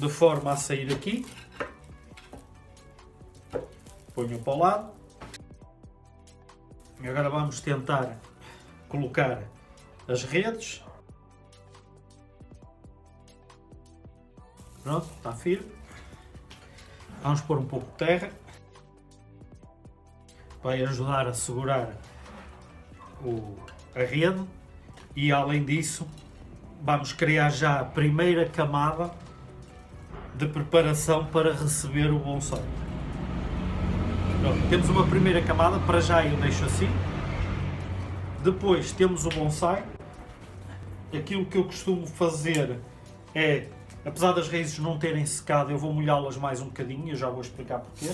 de forma a sair aqui. Ponho para o lado. E agora vamos tentar colocar as redes. Pronto, está firme. Vamos pôr um pouco de terra. Vai ajudar a segurar a rede. E além disso, vamos criar já a primeira camada de preparação para receber o bonsai. Pronto, temos uma primeira camada, para já eu deixo assim. Depois temos o bonsai. Aquilo que eu costumo fazer é, apesar das raízes não terem secado, eu vou molhá-las mais um bocadinho, eu já vou explicar porquê.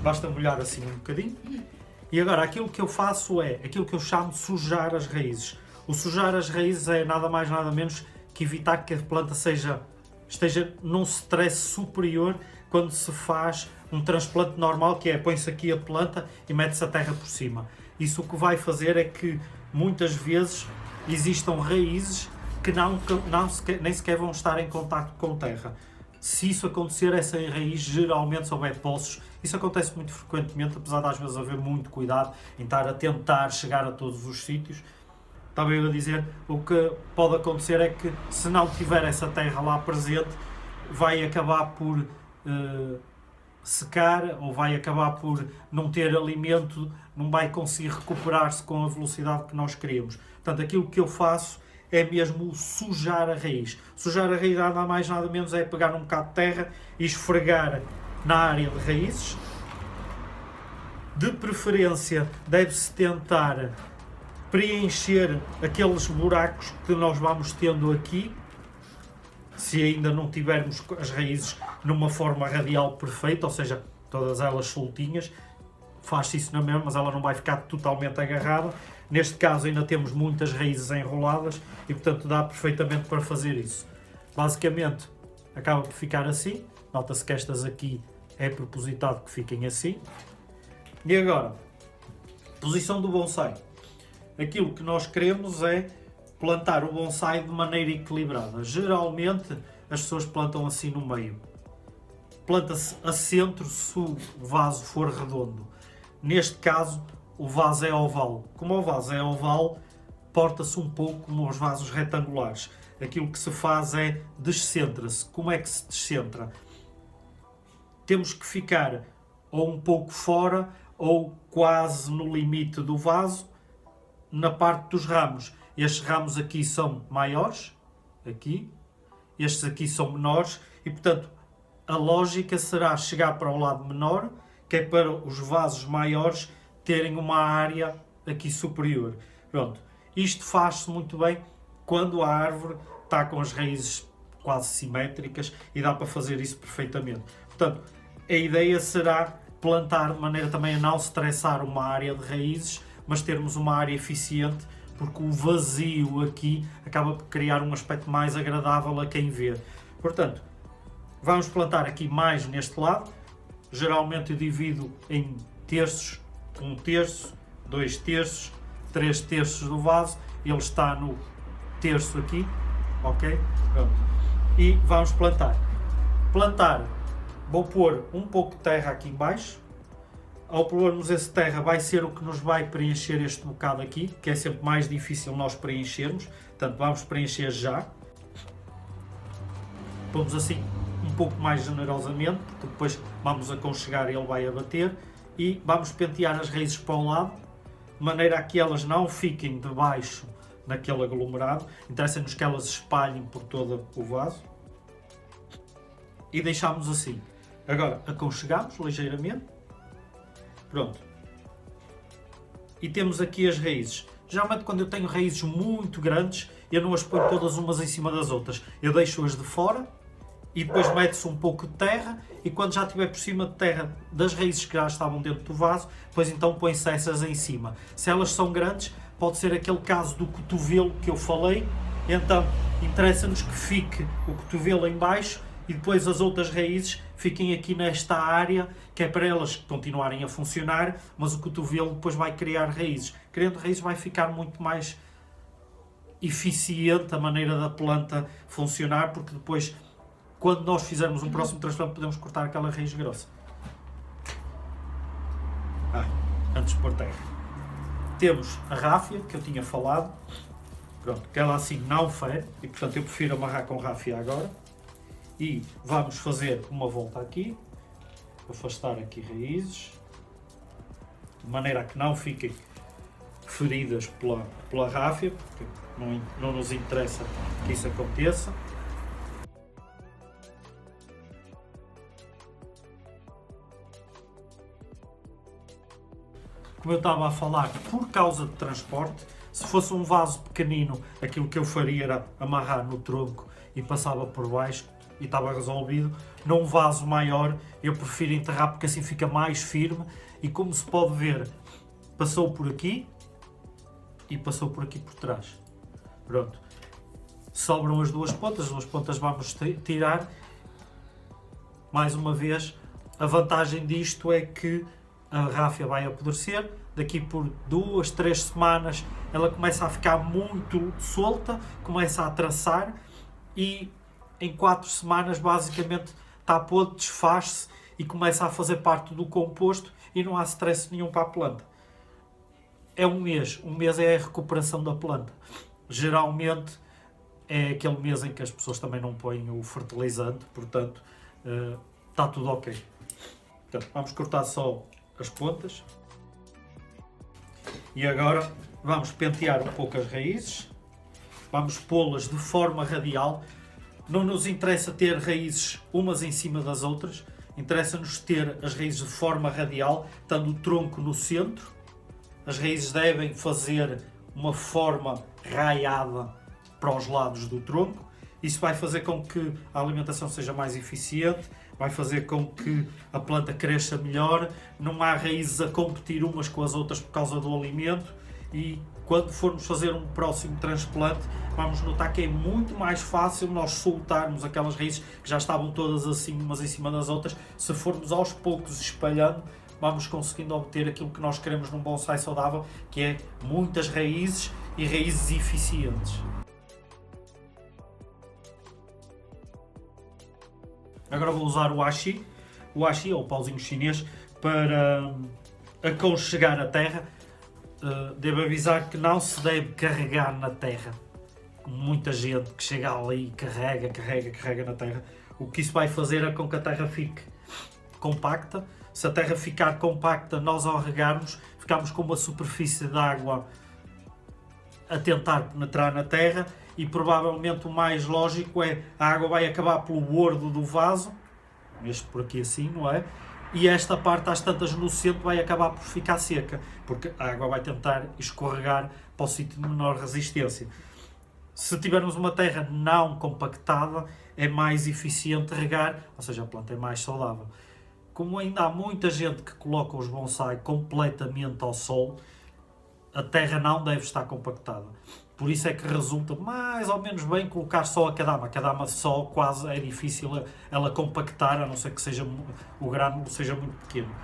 Basta molhar assim um bocadinho. E agora aquilo que eu faço é, aquilo que eu chamo de sujar as raízes. O sujar as raízes é nada mais nada menos que evitar que a planta esteja num stress superior quando se faz um transplante normal, que é põe-se aqui a planta e mete-se a terra por cima. Isso o que vai fazer é que muitas vezes existam raízes que nem sequer vão estar em contacto com terra. Se isso acontecer, essa raiz geralmente, se houver poços, isso acontece muito frequentemente, apesar de às vezes haver muito cuidado em estar a tentar chegar a todos os sítios. Estava eu a dizer, o que pode acontecer é que se não tiver essa terra lá presente, vai acabar por secar ou vai acabar por não ter alimento, não vai conseguir recuperar-se com a velocidade que nós queremos. Portanto, aquilo que eu faço é mesmo sujar a raiz. Sujar a raiz nada mais nada menos é pegar um bocado de terra e esfregar na área de raízes. De preferência, deve-se tentar preencher aqueles buracos que nós vamos tendo aqui, se ainda não tivermos as raízes numa forma radial perfeita, ou seja, todas elas soltinhas, faz-se isso na mesma, mas ela não vai ficar totalmente agarrada. Neste caso ainda temos muitas raízes enroladas e portanto dá perfeitamente para fazer isso. Basicamente acaba por ficar assim, nota-se que estas aqui é propositado que fiquem assim. E agora, posição do bonsai. Aquilo que nós queremos é plantar o bonsai de maneira equilibrada. Geralmente as pessoas plantam assim no meio. Planta-se a centro se o vaso for redondo. Neste caso o vaso é oval. Como o vaso é oval, porta-se um pouco como os vasos retangulares. Aquilo que se faz é descentra-se. Como é que se descentra? Temos que ficar ou um pouco fora ou quase no limite do vaso, na parte dos ramos. Estes ramos aqui são maiores, aqui, estes aqui são menores e, portanto, a lógica será chegar para o lado menor, que é para os vasos maiores terem uma área aqui superior. Pronto. Isto faz-se muito bem quando a árvore está com as raízes quase simétricas e dá para fazer isso perfeitamente. Portanto, a ideia será plantar de maneira também a não estressar uma área de raízes, mas termos uma área eficiente, porque o vazio aqui acaba por criar um aspecto mais agradável a quem vê. Portanto, vamos plantar aqui mais neste lado. Geralmente eu divido em terços, 1 terço, 2 terços, 3 terços do vaso. Ele está no terço aqui, ok? Pronto. E vamos plantar. Plantar, vou pôr um pouco de terra aqui em baixo. Ao pormos esse terra vai ser o que nos vai preencher este bocado aqui, que é sempre mais difícil nós preenchermos. Portanto, vamos preencher já. Pomos assim um pouco mais generosamente, porque depois vamos aconchegar e ele vai abater. E vamos pentear as raízes para o lado, de maneira a que elas não fiquem debaixo naquele aglomerado. Interessa-nos que elas espalhem por todo o vaso. E deixamos assim. Agora aconchegamos ligeiramente. Pronto. E temos aqui as raízes. Geralmente quando eu tenho raízes muito grandes, eu não as ponho todas umas em cima das outras. Eu deixo-as de fora e depois mete-se um pouco de terra e quando já estiver por cima de terra das raízes que já estavam dentro do vaso, depois então põe-se essas em cima. Se elas são grandes, pode ser aquele caso do cotovelo que eu falei, então interessa-nos que fique o cotovelo em baixo e depois as outras raízes fiquem aqui nesta área, que é para elas continuarem a funcionar, mas o cotovelo depois vai criar raízes. Criando raízes vai ficar muito mais eficiente a maneira da planta funcionar, porque depois, quando nós fizermos um próximo transplante, podemos cortar aquela raiz grossa. Antes de pôr terra. Temos a ráfia, que eu tinha falado, pronto, que ela assim não fere, e portanto eu prefiro amarrar com ráfia agora. E vamos fazer uma volta aqui, afastar aqui raízes, de maneira a que não fiquem feridas pela ráfia, porque não nos interessa que isso aconteça. Como eu estava a falar, por causa de transporte, se fosse um vaso pequenino, aquilo que eu faria era amarrar no tronco e passava por baixo e estava resolvido. Num vaso maior, eu prefiro enterrar porque assim fica mais firme e, como se pode ver, passou por aqui e passou por aqui por trás. Pronto. Sobram as duas pontas vamos tirar. Mais uma vez, a vantagem disto é que a ráfia vai apodrecer, daqui por 2, 3 semanas ela começa a ficar muito solta, começa a traçar e em 4 semanas basicamente está podre, desfaz-se e começa a fazer parte do composto e não há stress nenhum para a planta. É um mês é a recuperação da planta. Geralmente é aquele mês em que as pessoas também não põem o fertilizante, portanto está tudo ok. Portanto, vamos cortar só as pontas e agora vamos pentear um pouco as raízes, vamos pô-las de forma radial. Não nos interessa ter raízes umas em cima das outras, interessa-nos ter as raízes de forma radial, estando o tronco no centro. As raízes devem fazer uma forma raiada para os lados do tronco. Isso vai fazer com que a alimentação seja mais eficiente, vai fazer com que a planta cresça melhor, não há raízes a competir umas com as outras por causa do alimento e quando formos fazer um próximo transplante vamos notar que é muito mais fácil nós soltarmos aquelas raízes que já estavam todas assim umas em cima das outras. Se formos aos poucos espalhando, vamos conseguindo obter aquilo que nós queremos num bonsai saudável, que é muitas raízes e raízes eficientes. Agora vou usar o ashi ou o pauzinho chinês para aconchegar a terra. Devo avisar que não se deve carregar na terra. Muita gente que chega ali e carrega na terra. O que isso vai fazer é com que a terra fique compacta. Se a terra ficar compacta, nós ao regarmos, ficamos com uma superfície de água a tentar penetrar na terra e provavelmente o mais lógico é a água vai acabar pelo bordo do vaso, este por aqui assim, não é? E esta parte às tantas no centro vai acabar por ficar seca, porque a água vai tentar escorregar para o sítio de menor resistência. Se tivermos uma terra não compactada, é mais eficiente regar, ou seja, a planta é mais saudável. Como ainda há muita gente que coloca os bonsai completamente ao sol, a terra não deve estar compactada. Por isso é que resulta mais ou menos bem colocar só a cadama. A cadama só quase é difícil ela compactar, a não ser que seja, o grânulo seja muito pequeno.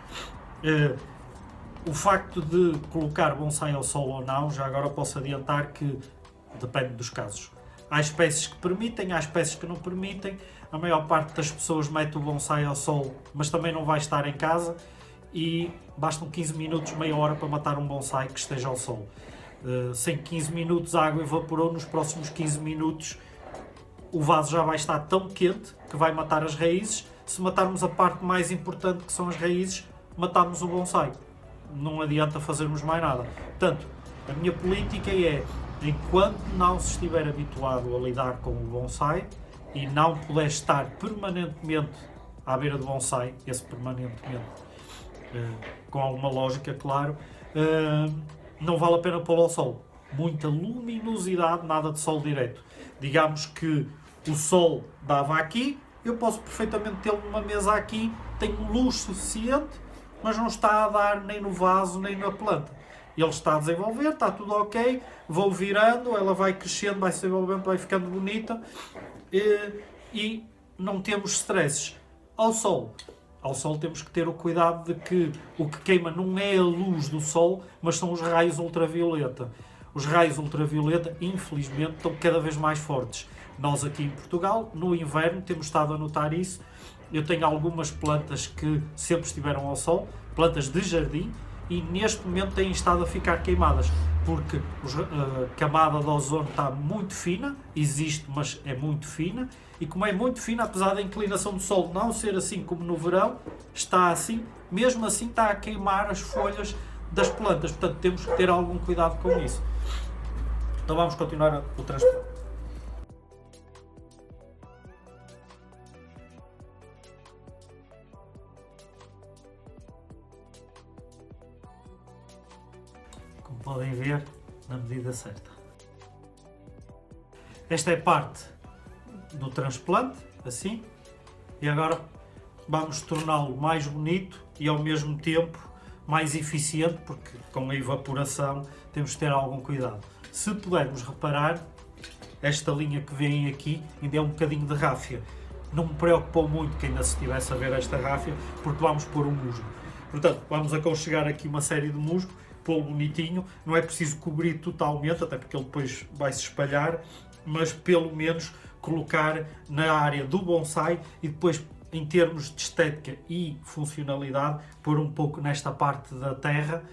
O facto de colocar bonsai ao sol ou não, já agora posso adiantar que depende dos casos. Há espécies que permitem, há espécies que não permitem. A maior parte das pessoas mete o bonsai ao sol, mas também não vai estar em casa e bastam 15 minutos, meia hora para matar um bonsai que esteja ao sol. Sem 15 minutos a água evaporou, nos próximos 15 minutos o vaso já vai estar tão quente que vai matar as raízes. Se matarmos a parte mais importante, que são as raízes, matamos o bonsai. Não adianta fazermos mais nada. Portanto, a minha política é, enquanto não se estiver habituado a lidar com o bonsai e não puder estar permanentemente à beira do bonsai, esse permanentemente, com alguma lógica, claro, não vale a pena pô-lo ao sol. Muita luminosidade, nada de sol direto. Digamos que o sol dava aqui, eu posso perfeitamente tê-lo numa mesa aqui, tenho luz suficiente, mas não está a dar nem no vaso nem na planta. Ele está a desenvolver, está tudo ok, vou virando, ela vai crescendo, vai se desenvolvendo, vai ficando bonita e não temos stresses. Ao sol temos que ter o cuidado de que o que queima não é a luz do sol, mas são os raios ultravioleta. os raios ultravioleta, infelizmente, estão cada vez mais fortes. Nós aqui em Portugal, no inverno, temos estado a notar isso. Eu tenho algumas plantas que sempre estiveram ao sol, plantas de jardim, e neste momento têm estado a ficar queimadas, porque a camada de ozono está muito fina, existe, mas é muito fina, e como é muito fina, apesar da inclinação do sol não ser assim como no verão, está assim, mesmo assim está a queimar as folhas das plantas, portanto temos que ter algum cuidado com isso. Então vamos continuar o transplante. Como podem ver, na medida certa. Esta é parte do transplante, assim, e agora vamos torná-lo mais bonito e ao mesmo tempo mais eficiente, porque com a evaporação temos de ter algum cuidado. Se pudermos reparar, esta linha que vem aqui ainda é um bocadinho de ráfia. Não me preocupou muito que ainda se estivesse a ver esta ráfia, porque vamos pôr um musgo. Portanto, vamos aconchegar aqui uma série de musgo, pô-lo bonitinho, não é preciso cobrir totalmente, até porque ele depois vai se espalhar, mas pelo menos colocar na área do bonsai e depois, em termos de estética e funcionalidade, pôr um pouco nesta parte da terra,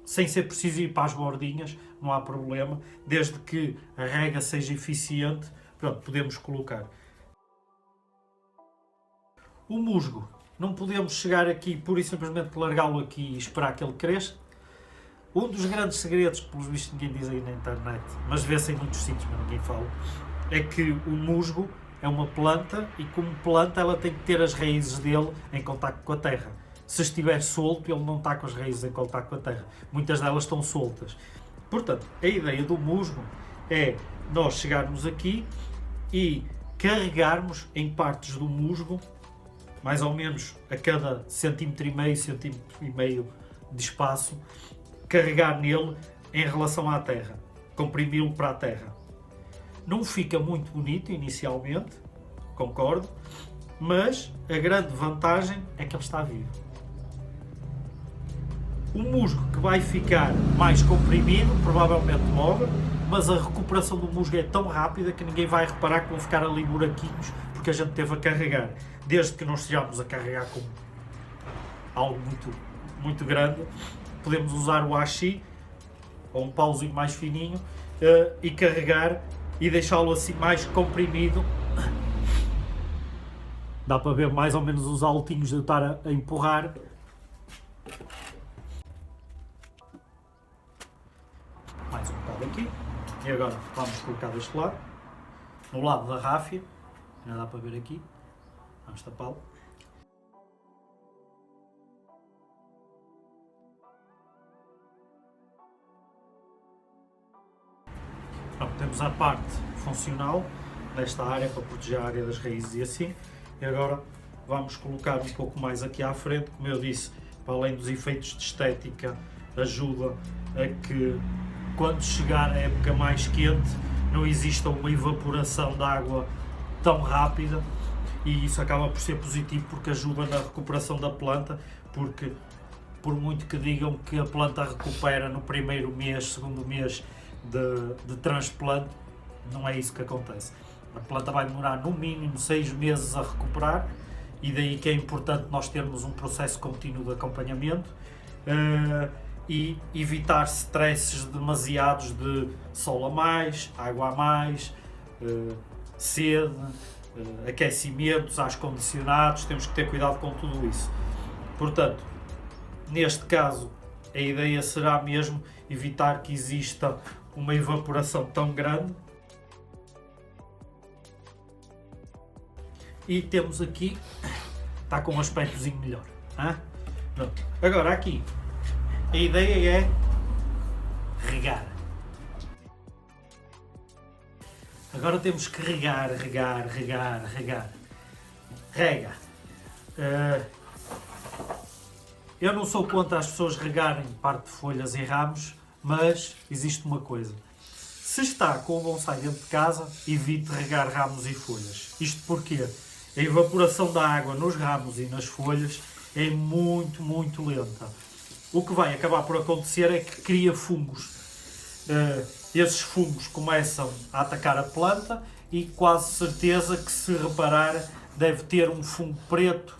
sem ser preciso ir para as bordinhas, não há problema, desde que a rega seja eficiente, pronto, podemos colocar. O musgo, não podemos chegar aqui pura e simplesmente largá-lo aqui e esperar que ele cresça. Um dos grandes segredos, que pelos vistos ninguém diz aí na internet, mas vê-se em muitos sítios, mas ninguém fala, é que o musgo é uma planta e como planta ela tem que ter as raízes dele em contacto com a terra. Se estiver solto, ele não está com as raízes em contacto com a terra. Muitas delas estão soltas. Portanto, a ideia do musgo é nós chegarmos aqui e carregarmos em partes do musgo, mais ou menos a cada centímetro e meio de espaço, carregar nele em relação à terra, comprimi-lo para a terra. Não fica muito bonito inicialmente, concordo, mas a grande vantagem é que ele está vivo. O musgo que vai ficar mais comprimido provavelmente morre, mas a recuperação do musgo é tão rápida que ninguém vai reparar que vão ficar ali buraquinhos porque a gente teve a carregar. Desde que não estejamos a carregar com algo muito grande, podemos usar o hashi ou um pauzinho mais fininho e carregar e deixá-lo assim mais comprimido. Dá para ver mais ou menos os altinhos de eu estar a empurrar. Mais um bocado aqui. E agora vamos colocar deste lado. No lado da ráfia. Ainda dá para ver aqui. Vamos tapá-lo. Temos a parte funcional nesta área para proteger a área das raízes e assim. E agora vamos colocar um pouco mais aqui à frente, como eu disse, para além dos efeitos de estética, ajuda a que quando chegar a época mais quente não exista uma evaporação de água tão rápida, e isso acaba por ser positivo porque ajuda na recuperação da planta, porque por muito que digam que a planta recupera no primeiro mês, segundo mês de transplante, não é isso que acontece. A planta vai demorar no mínimo 6 meses a recuperar, e daí que é importante nós termos um processo contínuo de acompanhamento e evitar stresses demasiados de sol a mais, água a mais, sede, aquecimentos, ar condicionados. Temos que ter cuidado com tudo isso. Portanto, neste caso, a ideia será mesmo evitar que exista uma evaporação tão grande. E temos aqui, está com um aspectozinho melhor. Pronto. Agora aqui, a ideia é regar. Agora temos que regar. Rega. Eu não sou contra as pessoas regarem parte de folhas e ramos, mas existe uma coisa. Se está com o bonsai dentro de casa, evite regar ramos e folhas. Isto porque a evaporação da água nos ramos e nas folhas é muito lenta. O que vai acabar por acontecer é que cria fungos. esses fungos começam a atacar a planta e quase certeza que, se reparar, deve ter um fungo preto,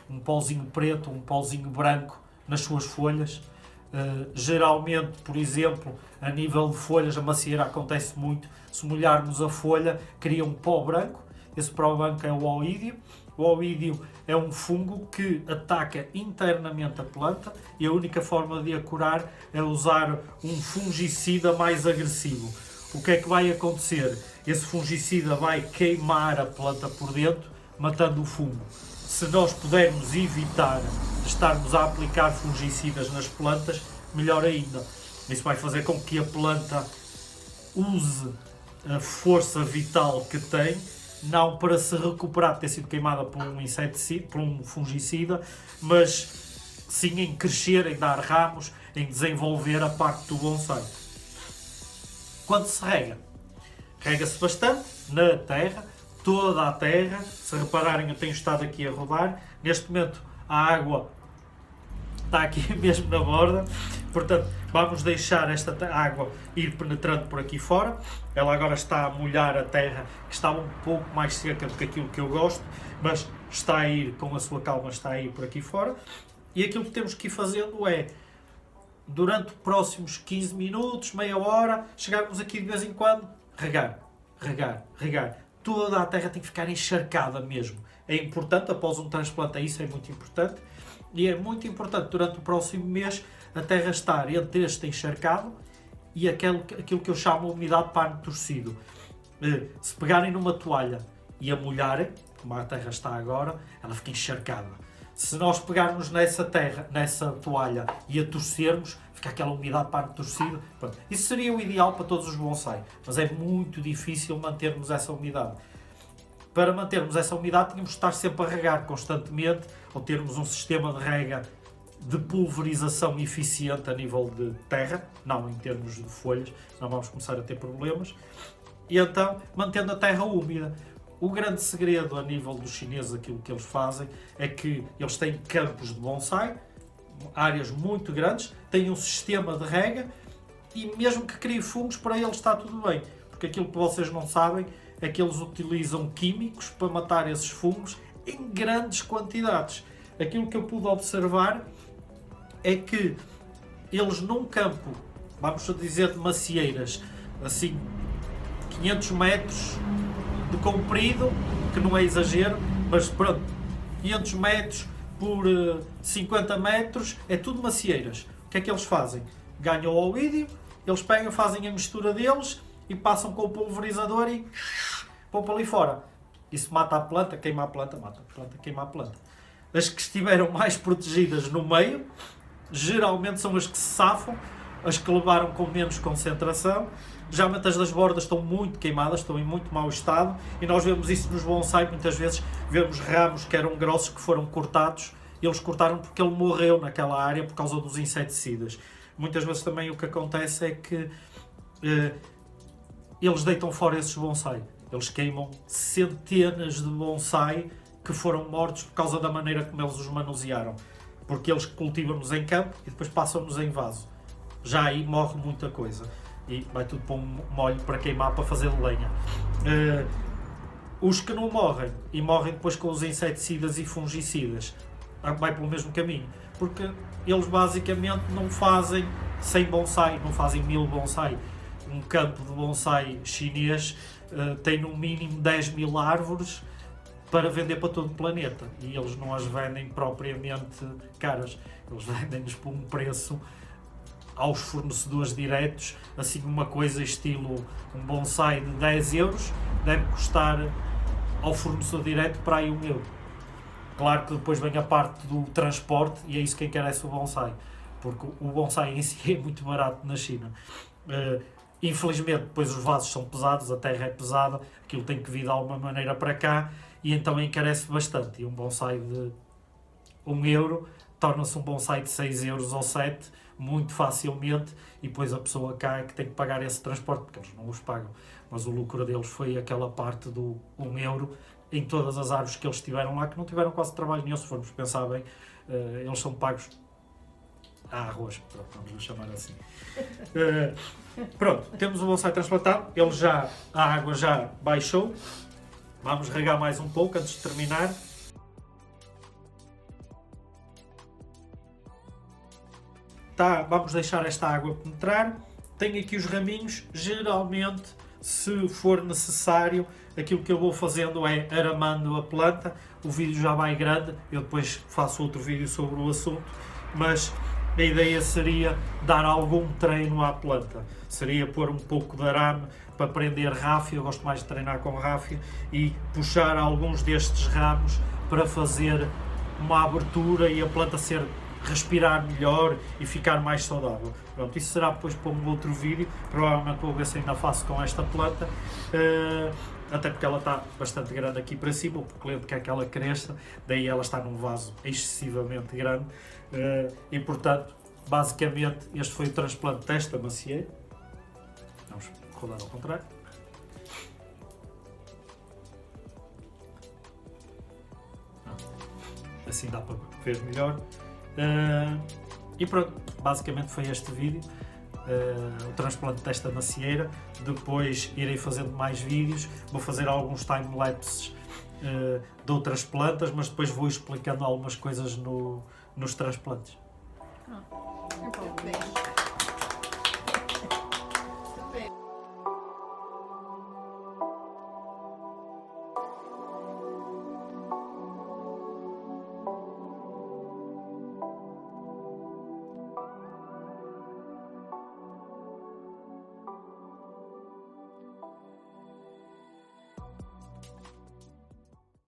um pauzinho branco nas suas folhas. Geralmente, por exemplo, a nível de folhas, a macieira acontece muito. Se molharmos a folha, cria um pó branco. Esse pó branco é o oídio. O oídio é um fungo que ataca internamente a planta e a única forma de a curar é usar um fungicida mais agressivo. O que é que vai acontecer? Esse fungicida vai queimar a planta por dentro, matando o fungo. Se nós pudermos evitar de estarmos a aplicar fungicidas nas plantas, melhor ainda. Isso vai fazer com que a planta use a força vital que tem, não para se recuperar de ter sido queimada por um inseticida, por um fungicida, mas sim em crescer, em dar ramos, em desenvolver a parte do bonsai. Quando se rega? Rega-se bastante na terra, toda a terra. Se repararem, eu tenho estado aqui a rodar. Neste momento a água está aqui mesmo na borda, portanto vamos deixar esta água ir penetrando por aqui fora. Ela agora está a molhar a terra, que estava um pouco mais seca do que aquilo que eu gosto, mas está a ir, com a sua calma, está a ir por aqui fora. E aquilo que temos que ir fazendo é, durante os próximos 15 minutos, meia hora, chegarmos aqui de vez em quando, regar. Toda a terra tem que ficar encharcada mesmo. É importante, após um transplante, isso é muito importante. E é muito importante, durante o próximo mês, a terra estar entre este encharcado e aquilo que eu chamo de umidade pano torcido. Se pegarem numa toalha e a molharem, como a terra está agora, ela fica encharcada. Se nós pegarmos nessa toalha e a torcermos, fica aquela umidade pano torcido. Pronto. Isso seria o ideal para todos os bonsai, mas é muito difícil mantermos essa umidade. Para mantermos essa umidade, tínhamos de estar sempre a regar constantemente, ou termos um sistema de rega de pulverização eficiente a nível de terra, não em termos de folhas, senão vamos começar a ter problemas. E então, mantendo a terra úmida. O grande segredo a nível dos chineses, aquilo que eles fazem, é que eles têm campos de bonsai, áreas muito grandes, têm um sistema de rega e mesmo que criem fungos, para eles está tudo bem. Porque aquilo que vocês não sabem é que eles utilizam químicos para matar esses fungos em grandes quantidades. Aquilo que eu pude observar é que eles num campo, vamos dizer de macieiras, assim, 500 metros de comprido, que não é exagero, mas pronto, 500 metros por 50 metros, é tudo macieiras. O que é que eles fazem? Ganham o oídio, eles pegam, fazem a mistura deles e passam com o pulverizador e vão para ali fora. Isso mata a planta, queima a planta, mata a planta, queima a planta. As que estiveram mais protegidas no meio, geralmente são as que se safam, as que levaram com menos concentração. Geralmente as das bordas estão muito queimadas, estão em muito mau estado, e nós vemos isso nos bonsai, muitas vezes vemos ramos que eram grossos que foram cortados, e eles cortaram porque ele morreu naquela área por causa dos inseticidas. Muitas vezes também o que acontece é que eles deitam fora esses bonsai. Eles queimam centenas de bonsai que foram mortos por causa da maneira como eles os manusearam. Porque eles cultivam-nos em campo e depois passam-nos em vaso. Já aí morre muita coisa. E vai tudo para um molho para queimar, para fazer lenha. Os que não morrem, e morrem depois com os inseticidas e fungicidas, vai pelo mesmo caminho. Porque eles basicamente não fazem 100 bonsai, não fazem 1000 bonsai. Um campo de bonsai chinês tem no mínimo 10.000 árvores para vender para todo o planeta. E eles não as vendem propriamente caras. Eles vendem-nos por um preço aos fornecedores diretos, assim uma coisa estilo um bonsai de 10 euros deve custar ao fornecedor direto para aí 1 euro. Claro que depois vem a parte do transporte e é isso que encarece o bonsai, porque o bonsai em si é muito barato na China. Infelizmente depois os vasos são pesados, a terra é pesada, aquilo tem que vir de alguma maneira para cá e então encarece bastante. E um bonsai de 1 euro torna-se um bonsai de 6 euros ou 7 muito facilmente, e depois a pessoa cá é que tem que pagar esse transporte, porque eles não os pagam, mas o lucro deles foi aquela parte do 1 euro em todas as árvores que eles tiveram lá, que não tiveram quase trabalho nenhum. Se formos pensar bem, eles são pagos a arroz, vamos lhe chamar assim. Pronto, temos o bonsai transplantado, a água já baixou. Vamos regar mais um pouco antes de terminar. Vamos deixar esta água penetrar. Tenho aqui os raminhos. Geralmente, se for necessário, aquilo que eu vou fazendo é aramando a planta. O vídeo já vai grande, eu depois faço outro vídeo sobre o assunto, mas a ideia seria dar algum treino à planta. Seria pôr um pouco de arame para prender ráfia, eu gosto mais de treinar com ráfia, e puxar alguns destes ramos para fazer uma abertura e a planta respirar melhor e ficar mais saudável. Pronto, isso será depois para um outro vídeo, provavelmente vou ver se ainda faço com esta planta, até porque ela está bastante grande aqui para cima, o cliente quer que ela cresça, daí ela está num vaso excessivamente grande, e portanto, basicamente, este foi o transplante desta macieira. Vamos rodar ao contrário. Assim dá para ver melhor. E pronto, basicamente foi este vídeo, o transplante desta macieira. Depois irei fazendo mais vídeos, vou fazer alguns time-lapses de outras plantas, mas depois vou explicando algumas coisas nos transplantes. Então,